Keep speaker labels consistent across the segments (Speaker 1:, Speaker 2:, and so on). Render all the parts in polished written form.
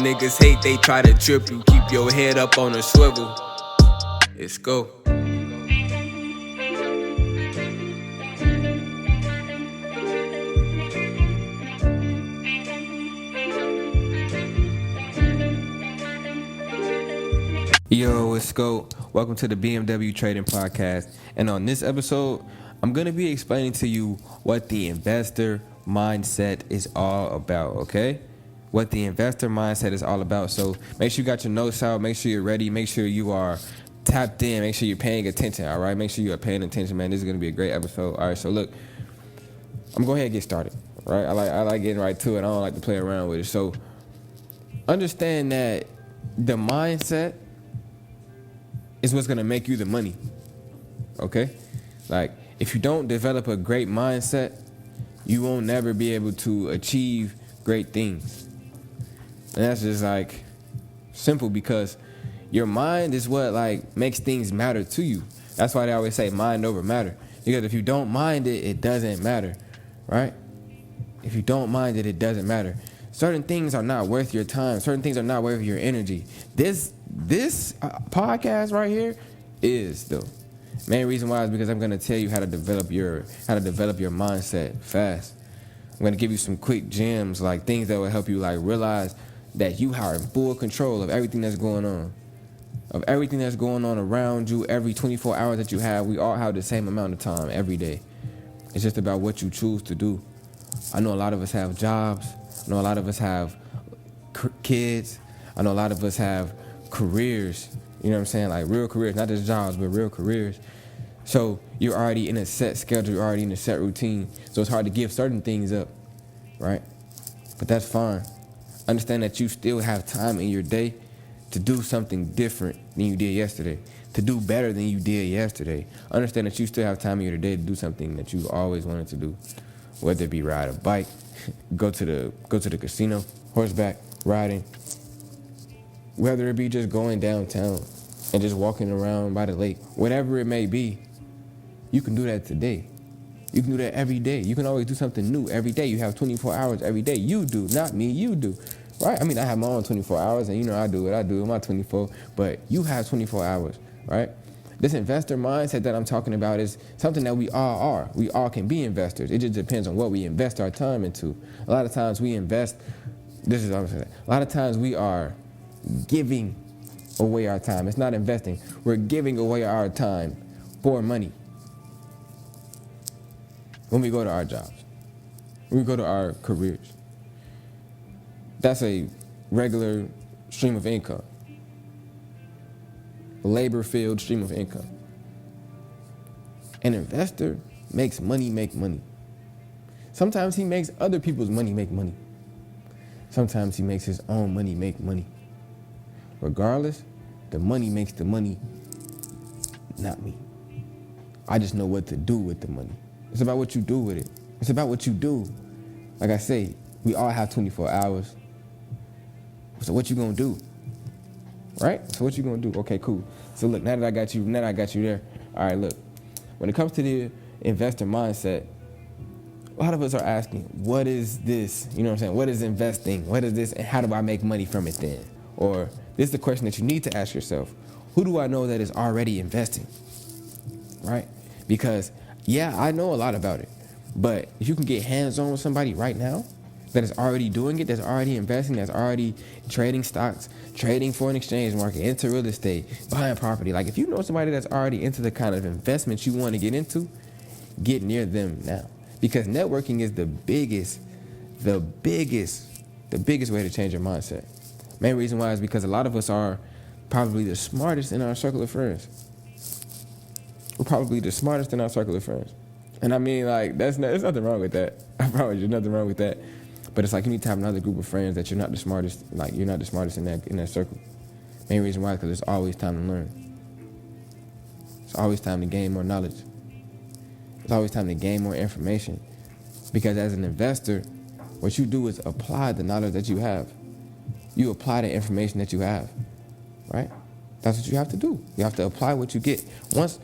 Speaker 1: niggas hate, they try to trip you. Keep your head up on a swivel. Let's go. Yo, let's go. Welcome to the BMW Trading Podcast. And on this episode, I'm going to be explaining to you what the investor mindset is all about, okay? What the investor mindset is all about. So make sure you got your notes out. Make sure you're ready. Make sure you are tapped in. Make sure you're paying attention, all right? Make sure you are paying attention, man. This is going to be a great episode. All right, so look, I'm going to go ahead and get started, right? I like getting right to it. I don't like to play around with it. So understand that the mindset is what's going to make you the money, okay? Like, if you don't develop a great mindset, you won't never be able to achieve great things. And that's just like simple, because your mind is what like makes things matter to you. That's why they always say mind over matter. Because if you don't mind it, it doesn't matter, right? If you don't mind it, it doesn't matter. Certain things are not worth your time. Certain things are not worth your energy. This podcast right here is, though. Main reason why is because I'm gonna tell you how to develop your mindset fast. I'm gonna give you some quick gems, like things that will help you like realize that you are in full control of everything that's going on. Of everything that's going on around you, every 24 hours that you have, we all have the same amount of time every day. It's just about what you choose to do. I know a lot of us have jobs. I know a lot of us have kids. I know a lot of us have careers. You know what I'm saying? Like real careers, not just jobs, but real careers. So you're already in a set schedule. You're already in a set routine. So it's hard to give certain things up, right? But that's fine. Understand that you still have time in your day to do something different than you did yesterday, to do better than you did yesterday. Understand that you still have time in your day to do something that you've always wanted to do, whether it be ride a bike, go to the casino, horseback riding, whether it be just going downtown and just walking around by the lake, whatever it may be, you can do that today. You can do that every day. You can always do something new every day. You have 24 hours every day. You do, not me, you do, right? I mean, I have my own 24 hours, and you know I do what I do in my 24, but you have 24 hours, right? This investor mindset that I'm talking about is something that we all are. We all can be investors. It just depends on what we invest our time into. A lot of times we invest, this is what I'm saying, a lot of times we are giving away our time. It's not investing. We're giving away our time for money. When we go to our jobs, when we go to our careers, that's a regular stream of income, labor-filled stream of income. An investor makes money make money. Sometimes he makes other people's money make money. Sometimes he makes his own money make money. Regardless, the money makes the money, not me. I just know what to do with the money. It's about what you do with it. It's about what you do. Like I say, we all have 24 hours. So what you gonna do? Right? So what you gonna do? Okay, cool. So look, now that I got you there. All right, look. When it comes to the investor mindset, a lot of us are asking, what is this? You know what I'm saying? What is investing? What is this? And how do I make money from it then? Or this is the question that you need to ask yourself. Who do I know that is already investing? Right? Because yeah, I know a lot about it, but if you can get hands-on with somebody right now that is already doing it, that's already investing, that's already trading stocks, trading foreign exchange market, into real estate, buying property. Like if you know somebody that's already into the kind of investments you want to get into, get near them now. Because networking is the biggest way to change your mindset. Main reason why is because a lot of us are probably the smartest in our circle of friends. We're probably the smartest in our circle of friends. And I mean, like, there's nothing wrong with that. I promise you, nothing wrong with that. But it's like you need to have another group of friends that you're not the smartest, like you're not the smartest in that circle. Main reason why is because there's always time to learn. It's always time to gain more knowledge. It's always time to gain more information. Because as an investor, what you do is apply the knowledge that you have. You apply the information that you have, right? That's what you have to do. You have to apply what you get. Once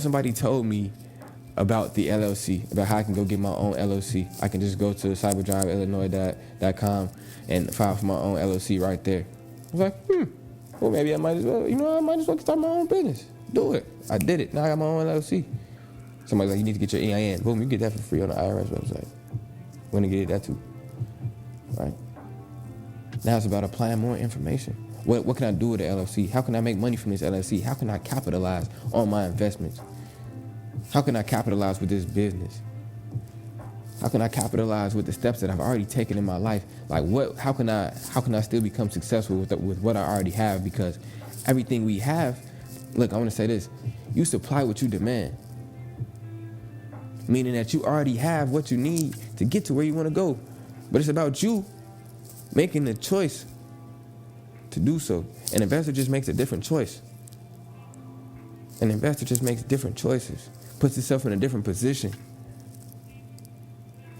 Speaker 1: somebody told me about the LLC, about how I can go get my own LLC. I can just go to cyberdriveillinois.com and file for my own LLC right there. I was like, well, maybe I might as well, I might as well start my own business. Do it. I did it. Now I got my own LLC. Somebody's like, you need to get your EIN. Boom, you get that for free on the IRS website. When to get that too, right? Now it's about applying more information. What can I do with the LLC? How can I make money from this LLC? How can I capitalize on my investments? How can I capitalize with this business? How can I capitalize with the steps that I've already taken in my life? Like how can I still become successful with what I already have? Because everything we have, look, I want to say this, you supply what you demand. Meaning that you already have what you need to get to where you want to go. But it's about you making the choice to do so. An investor just makes a different choice. An investor just makes different choices, puts itself in a different position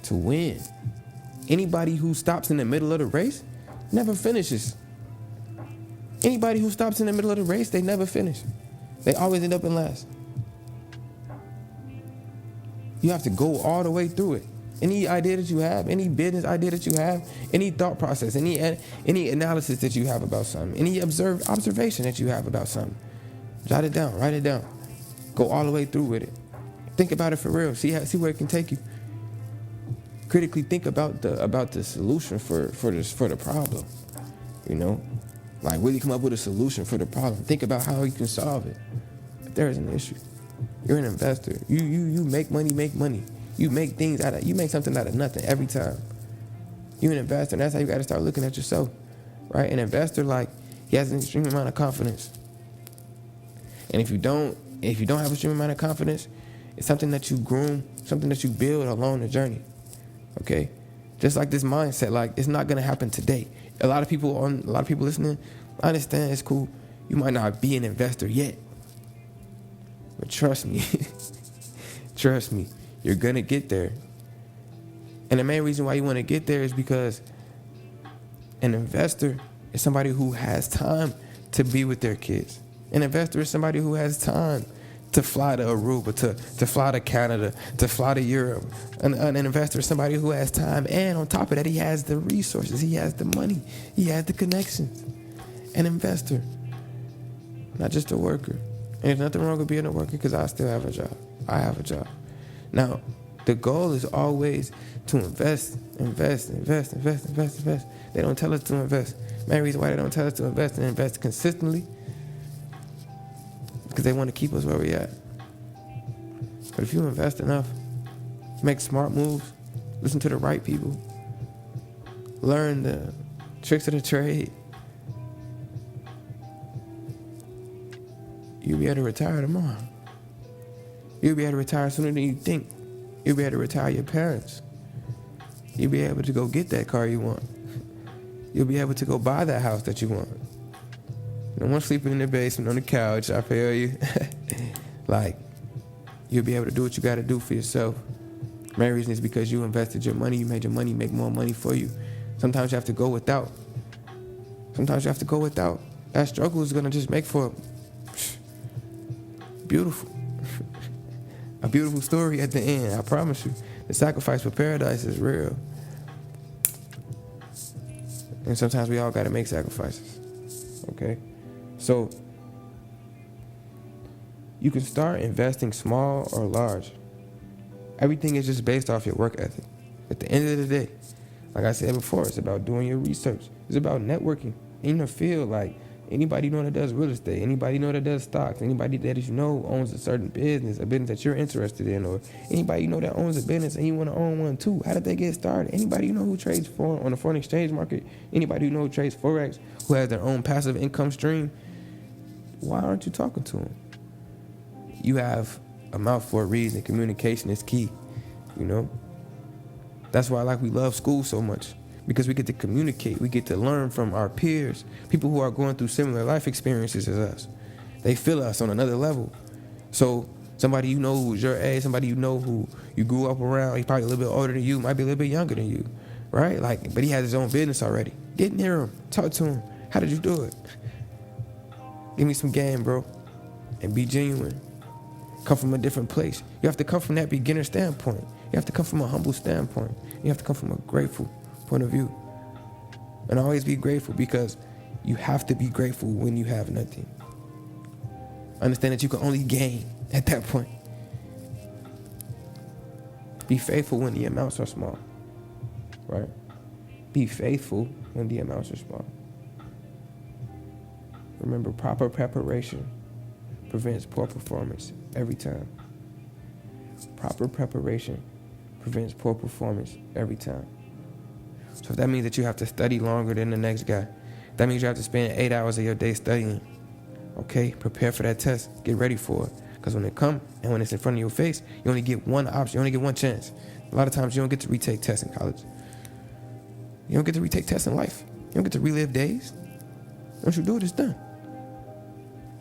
Speaker 1: to win. Anybody who stops in the middle of the race never finishes. Anybody who stops in the middle of the race, they never finish. They always end up in last. You have to go all the way through it. Any idea that you have, any business idea that you have, any thought process, any analysis that you have about something, any observation that you have about something, jot it down, write it down. Go all the way through with it. Think about it for real. See where it can take you. Critically think about the solution for the problem. Like really come up with a solution for the problem. Think about how you can solve it. If there is an issue, you're an investor. You make money. You make something out of nothing every time. You're an investor, and that's how you got to start looking at yourself, right? An investor, like, he has an extreme amount of confidence. And if you don't have an extreme amount of confidence, it's something that you groom, something that you build along the journey. Okay? Just like this mindset, like, it's not gonna happen today. A lot of people listening, I understand, it's cool. You might not be an investor yet. But trust me, you're gonna get there. And the main reason why you want to get there is because an investor is somebody who has time to be with their kids. An investor is somebody who has time to fly to Aruba, to fly to Canada, to fly to Europe. An investor is somebody who has time, and on top of that, he has the resources, he has the money, he has the connections. An investor, not just a worker. And there's nothing wrong with being a worker, because I still have a job. I have a job. Now, the goal is always to invest. They don't tell us to invest. Main reason why they don't tell us to invest and invest consistently, because they want to keep us where we at. But if you invest enough, make smart moves, listen to the right people, learn the tricks of the trade, you'll be able to retire tomorrow. You'll be able to retire sooner than you think. You'll be able to retire your parents. You'll be able to go get that car you want. You'll be able to go buy that house that you want. No one sleeping in the basement on the couch, I feel you. Like, you'll be able to do what you got to do for yourself. Main reason is because you invested your money, you made your money make more money for you. Sometimes you have to go without. That struggle is going to just make for a beautiful story at the end, I promise you. The sacrifice for paradise is real. And sometimes we all got to make sacrifices, okay? So, you can start investing small or large. Everything is just based off your work ethic. At the end of the day, like I said before, it's about doing your research. It's about networking in the field. Like, anybody that does real estate, anybody that does stocks, anybody that owns a certain business, a business that you're interested in, or anybody that owns a business and you want to own one too. How did they get started? Anybody who trades on the foreign exchange market, anybody who trades Forex, who has their own passive income stream, why aren't you talking to them? You have a mouth for a reason. Communication is key, That's why we love school so much. Because we get to communicate, we get to learn from our peers, people who are going through similar life experiences as us. They feel us on another level. So somebody who's your age, somebody who you grew up around, he's probably a little bit older than you, might be a little bit younger than you, right? But he has his own business already. Get near him, talk to him. How did you do it? Give me some game, bro, and be genuine.
Speaker 2: come from a different place. You have to come from that beginner standpoint. You have to come from a humble standpoint. You have to come from a grateful point of view. And always be grateful, because you have to be grateful when you have nothing. Understand that you can only gain at that point. Be faithful when the amounts are small, right? Be faithful when the amounts are small. Remember, proper preparation prevents poor performance every time. Proper preparation prevents poor performance every time. So if that means that you have to study longer than the next guy, that means you have to spend 8 hours of your day studying. Okay, prepare for that test. Get ready for it. Because when it comes and when it's in front of your face, you only get one option. You only get one chance. A lot of times you don't get to retake tests in college. You don't get to retake tests in life. You don't get to relive days. Once you do it, it's done.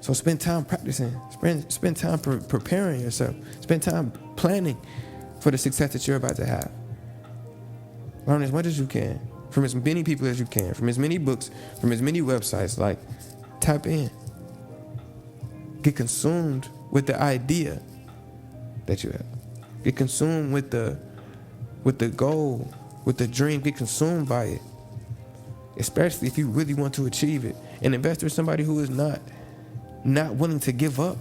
Speaker 2: So spend time practicing. Spend time preparing yourself. Spend time planning for the success that you're about to have. Learn as much as you can from as many people as you can, from as many books, from as many websites. Like, tap in. Get consumed with the idea that you have. Get consumed with the goal, with the dream. Get consumed by it, especially if you really want to achieve it. An investor is somebody who is not willing to give up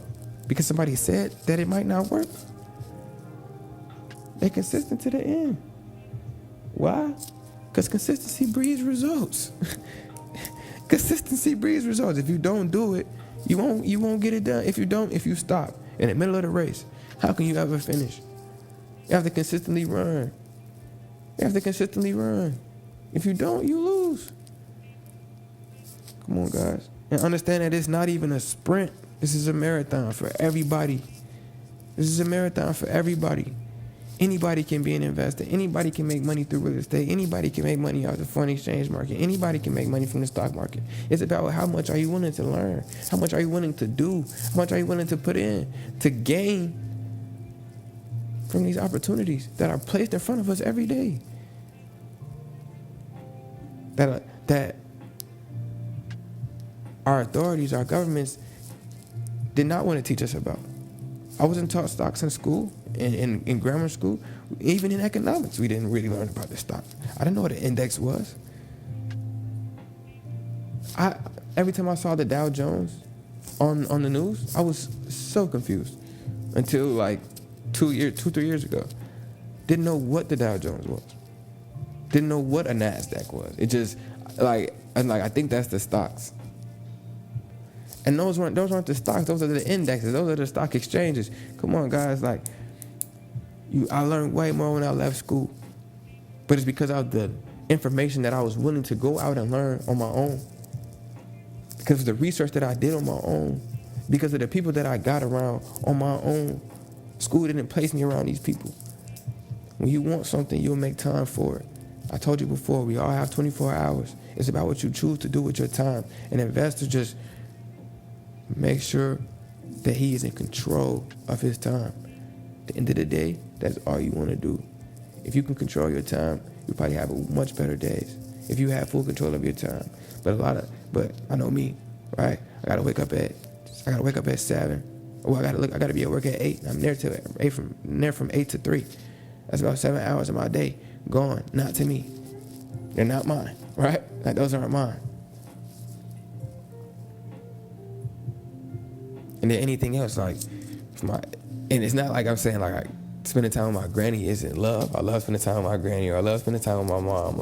Speaker 2: because somebody said that it might not work. They're consistent to the end. Why? Because consistency breeds results. Consistency breeds results. If you don't do it, you won't get it done. If you stop in the middle of the race, how can you ever finish? You have to consistently run. If you don't, you lose. Come on, guys. And understand that it's not even a sprint. This is a marathon for everybody. Anybody can be an investor. Anybody can make money through real estate. Anybody can make money out of the foreign exchange market. Anybody can make money from the stock market. It's about how much are you willing to learn? How much are you willing to do? How much are you willing to put in to gain from these opportunities that are placed in front of us every day? That our authorities, our governments did not want to teach us about. I wasn't taught stocks in school, in grammar school. Even in economics, we didn't really learn about the stock. I didn't know what an index was. Every time I saw the Dow Jones on the news, I was so confused until like 3 years ago. Didn't know what the Dow Jones was. Didn't know what a NASDAQ was. It just I think that's the stocks. And those weren't the stocks. Those are the indexes. Those are the stock exchanges. Come on, guys. I learned way more when I left school. But it's because of the information that I was willing to go out and learn on my own. Because of the research that I did on my own. Because of the people that I got around on my own. School didn't place me around these people. When you want something, you'll make time for it. I told you before, we all have 24 hours. It's about what you choose to do with your time. An investor just make sure that he is in control of his time. At the end of the day, that's all you want to do. If you can control your time, you probably have much better days. If you have full control of your time. But I know me, right? I gotta wake up at 7. Well, I gotta be at work at 8. I'm there from 8 to 3. That's about 7 hours of my day gone. Not to me. They're not mine, right? Those aren't mine. And then anything else, and it's not like I'm saying spending time with my granny isn't love. I love spending time with my granny, or I love spending time with my mom.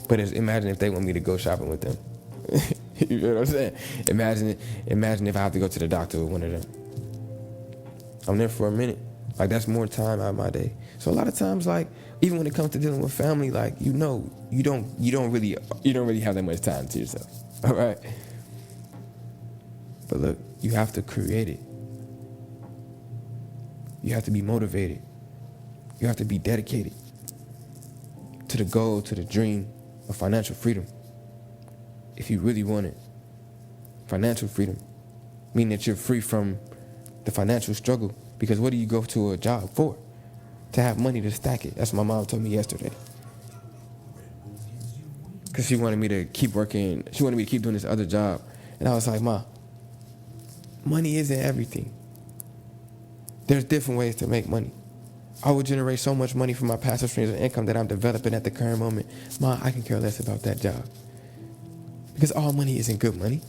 Speaker 2: But imagine if they want me to go shopping with them. You know what I'm saying? Imagine if I have to go to the doctor with one of them. I'm there for a minute. That's more time out of my day. So a lot of times, even when it comes to dealing with family, you don't really have that much time to yourself. All right. But look, you have to create it. You have to be motivated. You have to be dedicated to the goal, to the dream of financial freedom. If you really want it. Financial freedom. Meaning that you're free from the financial struggle. Because what do you go to a job for? To have money to stack it. That's what my mom told me yesterday. Because she wanted me to keep working. She wanted me to keep doing this other job. And I was like, Ma, money isn't everything. There's different ways to make money. I will generate so much money from my passive streams of income that I'm developing at the current moment. I can care less about that job. Because all money isn't good money.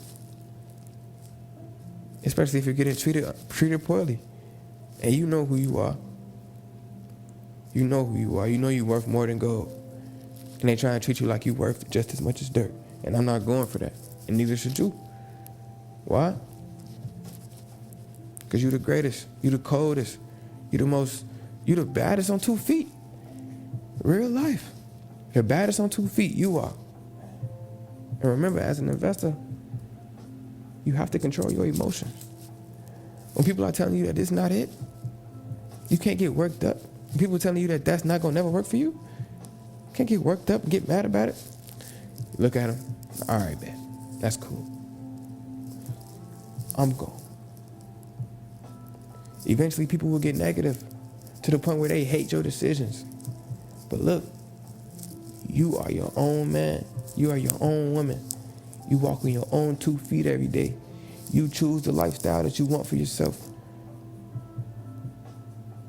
Speaker 2: Especially if you're getting treated poorly. And you know who you are. You know who you are. You know you're worth more than gold. And they try to treat you like you're worth just as much as dirt. And I'm not going for that. And neither should you. Why? Because you're the greatest. You're the coldest. You're the baddest on 2 feet. Real life. The baddest on 2 feet, you are. And remember, as an investor, you have to control your emotions. When people are telling you that this is not it, you can't get worked up. When people are telling you that that's not going to never work for you, you can't get worked up and get mad about it. Look at them. All right, man. That's cool. I'm gone. Eventually, people will get negative to the point where they hate your decisions. But look, you are your own man. You are your own woman. You walk on your own 2 feet every day. You choose the lifestyle that you want for yourself.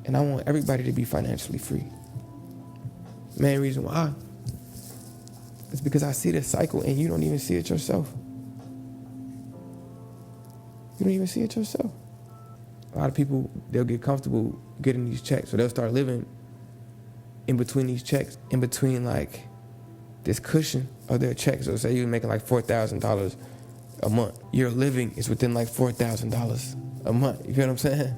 Speaker 2: And I want everybody to be financially free. Main reason why is because I see this cycle and you don't even see it yourself. You don't even see it yourself. A lot of people, they'll get comfortable getting these checks, so they'll start living in between these checks, in between like this cushion of their checks. So say you're making like $4,000 a month. Your living is within like $4,000 a month. You feel what I'm saying?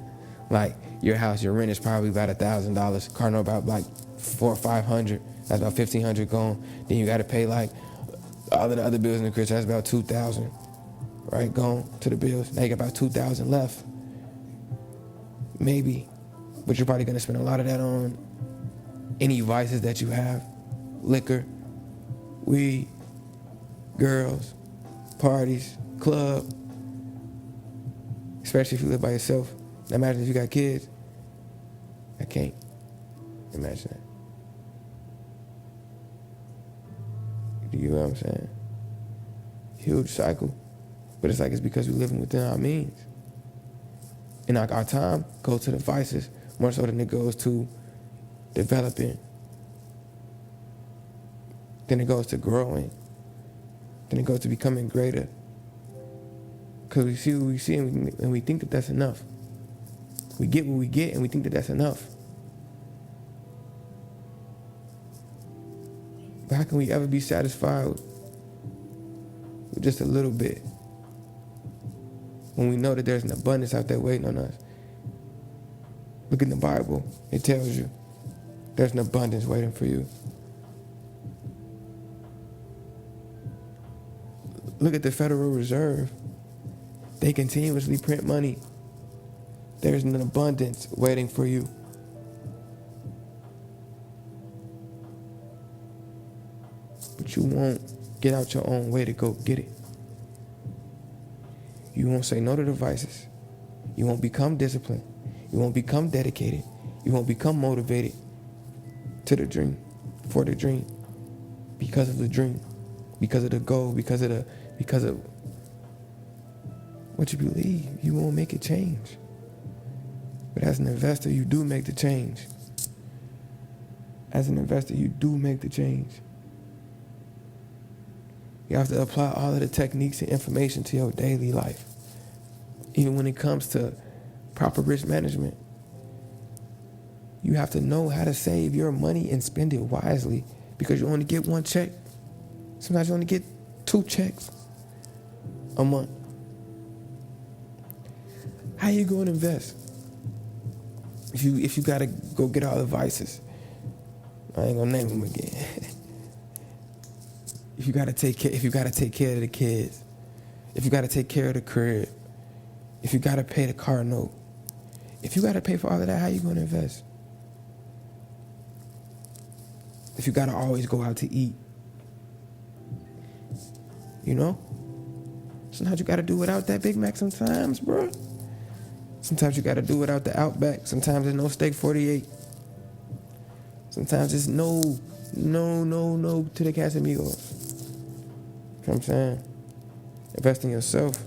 Speaker 2: Like your house, your rent is probably about $1,000. Car note about like $400 or $500. That's about $1,500 gone. Then you got to pay like all of the other bills in the crib. That's about $2,000, right? Gone to the bills. Now you got about $2,000 left. Maybe, but you're probably gonna spend a lot of that on any vices that you have. Liquor, weed, girls, parties, club. Especially if you live by yourself. Now imagine if you got kids. I can't imagine that. Do you know what I'm saying? Huge cycle. But it's like it's because we're living within our means. And like our time goes to the vices more so than it goes to developing, then it goes to growing, then it goes to becoming greater. Because we see what we see and we think that that's enough. We get what we get and we think that that's enough. But how can we ever be satisfied with just a little bit when we know that there's an abundance out there waiting on us? Look in the Bible. It tells you there's an abundance waiting for you. Look at the Federal Reserve. They continuously print money. There's an abundance waiting for you. But you won't get out your own way to go get it. You won't say no to the vices. You won't become disciplined. You won't become dedicated. You won't become motivated to the dream, for the dream, because of the dream, because of the goal, because of what you believe. You won't make it change. But as an investor, you do make the change. As an investor, you do make the change. You have to apply all of the techniques and information to your daily life. Even when it comes to proper risk management. You have to know how to save your money and spend it wisely, because you only get one check. Sometimes you only get 2 checks a month. How you going to invest? If you got to go get all the vices, I ain't gonna name them again. If you got to take care of the kids, if you got to take care of the crib, if you got to pay the car note, if you got to pay for all of that, how you going to invest? If you got to always go out to eat, you know? Sometimes you got to do without that Big Mac sometimes, bro. Sometimes you got to do without the Outback. Sometimes there's no steak 48. Sometimes it's no to the Casamigos. You know what I'm saying? Invest in yourself.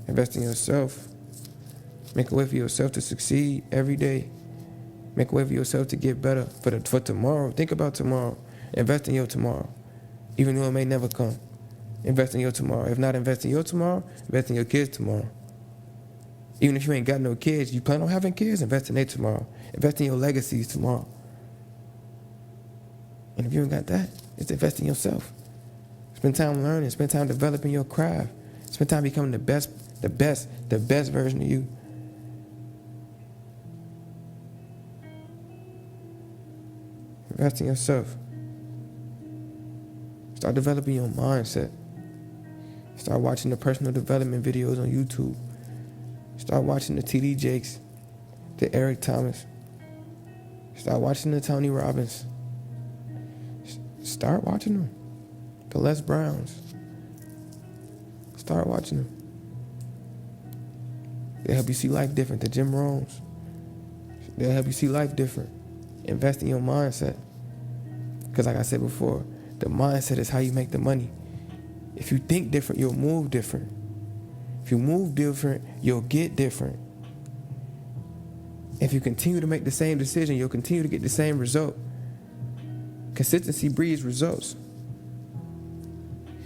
Speaker 2: Invest in yourself. Make a way for yourself to succeed every day. Make a way for yourself to get better for tomorrow. Think about tomorrow. Invest in your tomorrow. Even though it may never come. Invest in your tomorrow. If not invest in your tomorrow, invest in your kids' tomorrow. Even if you ain't got no kids, you plan on having kids, invest in their tomorrow. Invest in your legacies tomorrow. And if you ain't got that, it's invest in yourself. Spend time learning. Spend time developing your craft. Spend time becoming the best version of you. Invest in yourself. Start developing your mindset. Start watching the personal development videos on YouTube. Start watching the TD Jakes, the Eric Thomas. Start watching the Tony Robbins. Start watching them. The Les Browns. Start watching them. They'll help you see life different. The Jim Rohns. They'll help you see life different. Invest in your mindset. Because like I said before, the mindset is how you make the money. If you think different, you'll move different. If you move different, you'll get different. If you continue to make the same decision, you'll continue to get the same result. Consistency breeds results.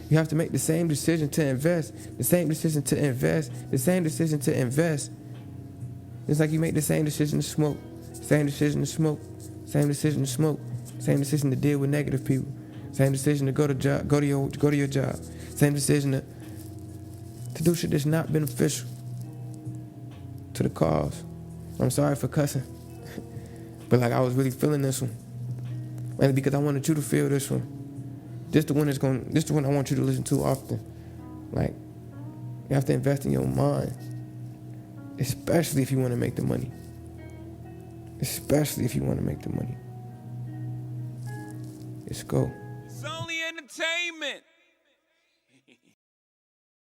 Speaker 2: You have to make the same decision to invest, the same decision to invest, the same decision to invest. It's like you make the same decision to smoke, same decision to smoke, same decision to smoke, same decision to deal with negative people, same decision to go to your job, same decision to do shit that's not beneficial to the cause. I'm sorry for cussing, but like I was really feeling this one, and because I wanted you to feel this one. This the one I want you to listen to often. Like, you have to invest in your mind, especially if you want to make the money. Especially if you want to make the money. Let's go.
Speaker 3: It's only entertainment.